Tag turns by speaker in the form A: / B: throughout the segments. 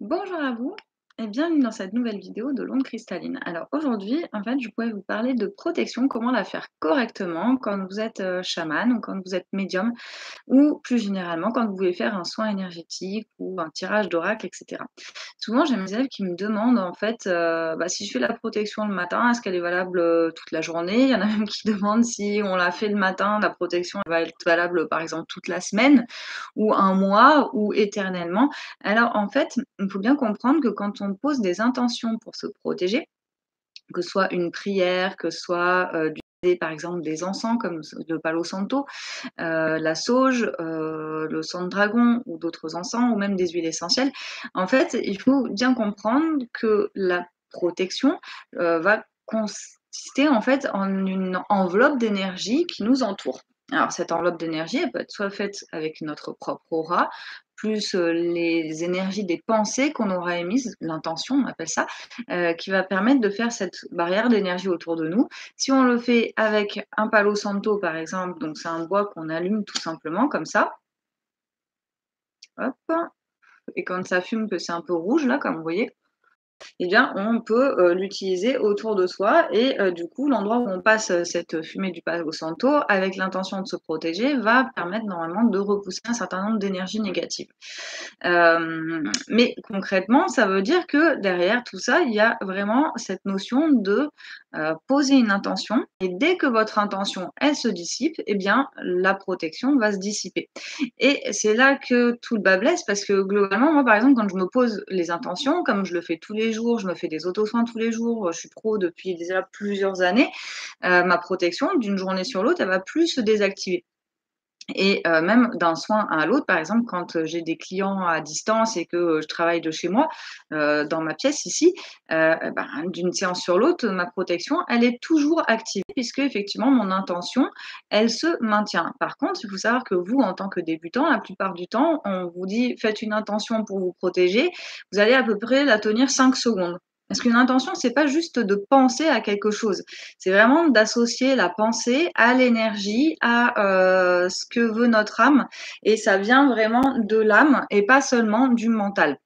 A: Bonjour à vous et bienvenue dans cette nouvelle vidéo de l'onde cristalline. Alors aujourd'hui, en fait, je pourrais vous parler de protection, comment la faire correctement quand vous êtes chaman ou quand vous êtes médium ou plus généralement quand vous voulez faire un soin énergétique ou un tirage d'oracle, etc. Souvent, j'ai mes élèves qui me demandent en fait si je fais la protection le matin, est-ce qu'elle est valable toute la journée? Il y en a même qui demandent si on la fait le matin, la protection elle va être valable par exemple toute la semaine ou un mois ou éternellement. Alors en fait, il faut bien comprendre que quand on pose des intentions pour se protéger, que ce soit une prière, que ce soit par exemple des encens comme le Palo Santo, la sauge, le sang de dragon ou d'autres encens ou même des huiles essentielles. En fait, il faut bien comprendre que la protection va consister en fait en une enveloppe d'énergie qui nous entoure. Alors cette enveloppe d'énergie, elle peut être soit faite avec notre propre aura, plus les énergies des pensées qu'on aura émises, l'intention, on appelle ça, qui va permettre de faire cette barrière d'énergie autour de nous. Si on le fait avec un palo santo, par exemple, donc c'est un bois qu'on allume tout simplement comme ça, hop, et quand ça fume, que c'est un peu rouge là, comme vous voyez, eh bien, on peut l'utiliser autour de soi et du coup, l'endroit où on passe cette fumée du Palo Santo, avec l'intention de se protéger, va permettre normalement de repousser un certain nombre d'énergies négatives. Mais concrètement, ça veut dire que derrière tout ça, il y a vraiment cette notion de poser une intention et dès que votre intention, elle se dissipe, eh bien, la protection va se dissiper. Et c'est là que tout le bât blesse parce que globalement, moi, par exemple, quand je me pose les intentions, comme je le fais tous les jours, je me fais des auto-soins tous les jours, je suis pro depuis déjà plusieurs années, ma protection, d'une journée sur l'autre, elle va plus se désactiver. Et même d'un soin à l'autre, par exemple, quand j'ai des clients à distance et que je travaille de chez moi, dans ma pièce ici, d'une séance sur l'autre, ma protection, elle est toujours activée puisque effectivement mon intention, elle se maintient. Par contre, il faut savoir que vous, en tant que débutant, la plupart du temps, on vous dit: «Faites une intention pour vous protéger», vous allez à peu près la tenir 5 secondes. Parce qu'une intention, c'est pas juste de penser à quelque chose. C'est vraiment d'associer la pensée à l'énergie, à ce que veut notre âme et ça vient vraiment de l'âme et pas seulement du mental.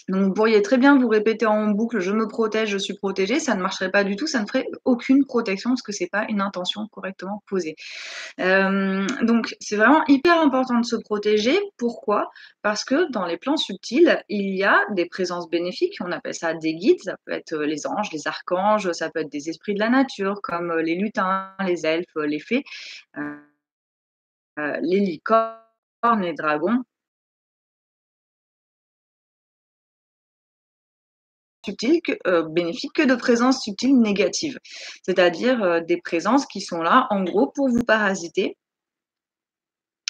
A: Donc vous pourriez très bien vous répéter en boucle: «Je me protège, je suis protégé», ça ne marcherait pas du tout, ça ne ferait aucune protection parce que c'est pas une intention correctement posée. Donc c'est vraiment hyper important de se protéger. Pourquoi? Parce que dans les plans subtils, il y a des présences bénéfiques, on appelle ça des guides, ça peut être les anges, les archanges, ça peut être des esprits de la nature comme les lutins, les elfes, les fées, heu les licornes, les dragons. Subtiles que bénéfiques que de présences subtiles négatives. C'est-à-dire, des présences qui sont là, en gros, pour vous parasiter.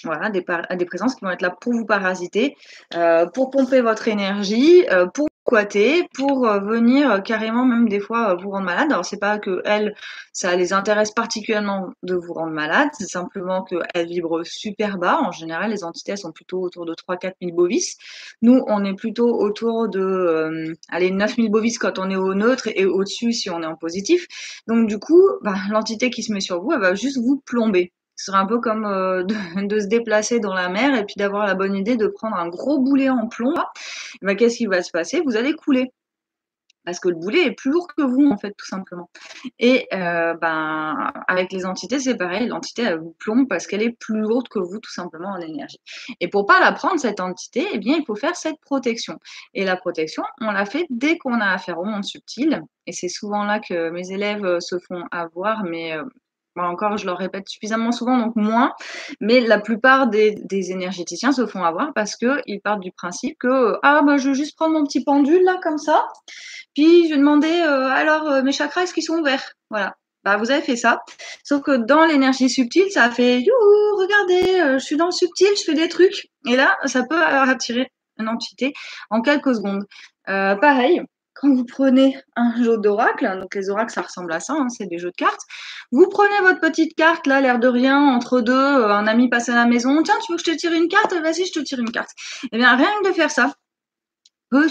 A: Voilà, des présences qui vont être là pour vous parasiter, pour pomper votre énergie, pour squatter, pour venir carrément même des fois vous rendre malade. Alors c'est pas qu'elles, ça les intéresse particulièrement de vous rendre malade, c'est simplement qu'elles vibrent super bas. En général, les entités elles sont plutôt autour de 3 000 à 4 000 bovis. Nous, on est plutôt autour de allez 9 000 bovis quand on est au neutre et au-dessus si on est en positif. Donc du coup, l'entité qui se met sur vous, elle va juste vous plomber. Ce serait un peu comme de se déplacer dans la mer et puis d'avoir la bonne idée de prendre un gros boulet en plomb. Qu'est-ce qui va se passer? Vous allez couler. Parce que le boulet est plus lourd que vous, en fait, tout simplement. Et avec les entités, c'est pareil. L'entité, elle vous plombe parce qu'elle est plus lourde que vous, tout simplement, en énergie. Et pour pas la prendre, cette entité, eh bien, il faut faire cette protection. Et la protection, on la fait dès qu'on a affaire au monde subtil. Et c'est souvent là que mes élèves se font avoir, mais moi encore, je leur répète suffisamment souvent, donc moins. Mais la plupart des énergéticiens se font avoir parce qu'ils partent du principe que je vais juste prendre mon petit pendule là comme ça, puis je vais demander alors mes chakras est-ce qu'ils sont ouverts? Voilà. Bah vous avez fait ça. Sauf que dans l'énergie subtile, ça a fait youhou, regardez, je suis dans le subtil, je fais des trucs. Et là, ça peut attirer une entité en quelques secondes. Pareil, quand vous prenez un jeu d'oracle, donc les oracles ça ressemble à ça, hein, c'est des jeux de cartes. Vous prenez votre petite carte là, l'air de rien, entre deux, un ami passe à la maison, tiens, tu veux que je te tire une carte? Vas-y, je te tire une carte. Eh bien, rien que de faire ça peut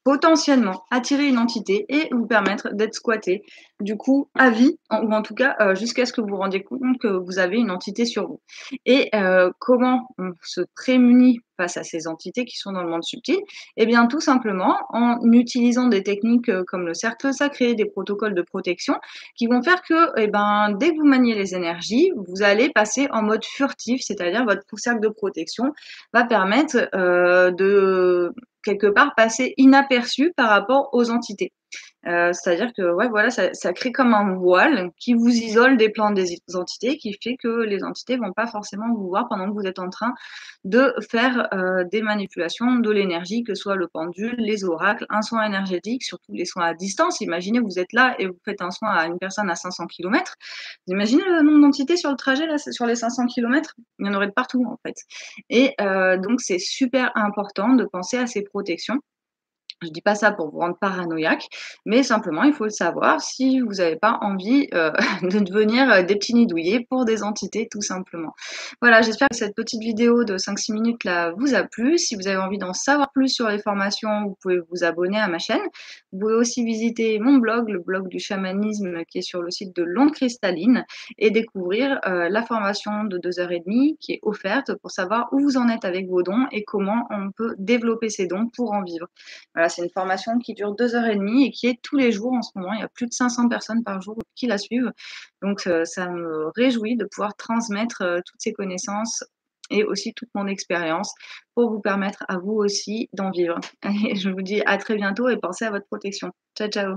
A: potentiellement attirer une entité et vous permettre d'être squatté, du coup, à vie, ou en tout cas, jusqu'à ce que vous vous rendiez compte que vous avez une entité sur vous. Et comment on se prémunit face à ces entités qui sont dans le monde subtil? Eh bien, tout simplement en utilisant des techniques, comme le cercle sacré, des protocoles de protection qui vont faire que, eh ben, dès que vous maniez les énergies, vous allez passer en mode furtif, c'est-à-dire votre cercle de protection va permettre, de quelque part passer inaperçu par rapport aux entités. C'est-à-dire que, ouais, voilà, ça crée comme un voile qui vous isole des plans des entités, qui fait que les entités vont pas forcément vous voir pendant que vous êtes en train de faire, des manipulations de l'énergie, que ce soit le pendule, les oracles, un soin énergétique, surtout les soins à distance. Imaginez, vous êtes là et vous faites un soin à une personne à 500 kilomètres. Vous imaginez le nombre d'entités sur le trajet là, sur les 500 kilomètres? Il y en aurait de partout, en fait, et donc c'est super important de penser à ces protections. Je dis pas ça pour vous rendre paranoïaque, mais simplement il faut le savoir si vous avez pas envie, de devenir, des petits nids douillet pour des entités tout simplement. Voilà, j'espère que cette petite vidéo de 5-6 minutes là vous a plu. Si vous avez envie d'en savoir plus sur les formations, vous pouvez vous abonner à ma chaîne. Vous pouvez aussi visiter mon blog, le blog du chamanisme qui est sur le site de l'Onde Cristalline et découvrir, la formation de 2 heures et demie qui est offerte pour savoir où vous en êtes avec vos dons et comment on peut développer ces dons pour en vivre. Voilà, c'est une formation qui dure 2 heures et demie et qui est tous les jours en ce moment. Il y a plus de 500 personnes par jour qui la suivent. Donc ça me réjouit de pouvoir transmettre, toutes ces connaissances et aussi toute mon expérience pour vous permettre à vous aussi d'en vivre. Allez, je vous dis à très bientôt et pensez à votre protection. Ciao, ciao.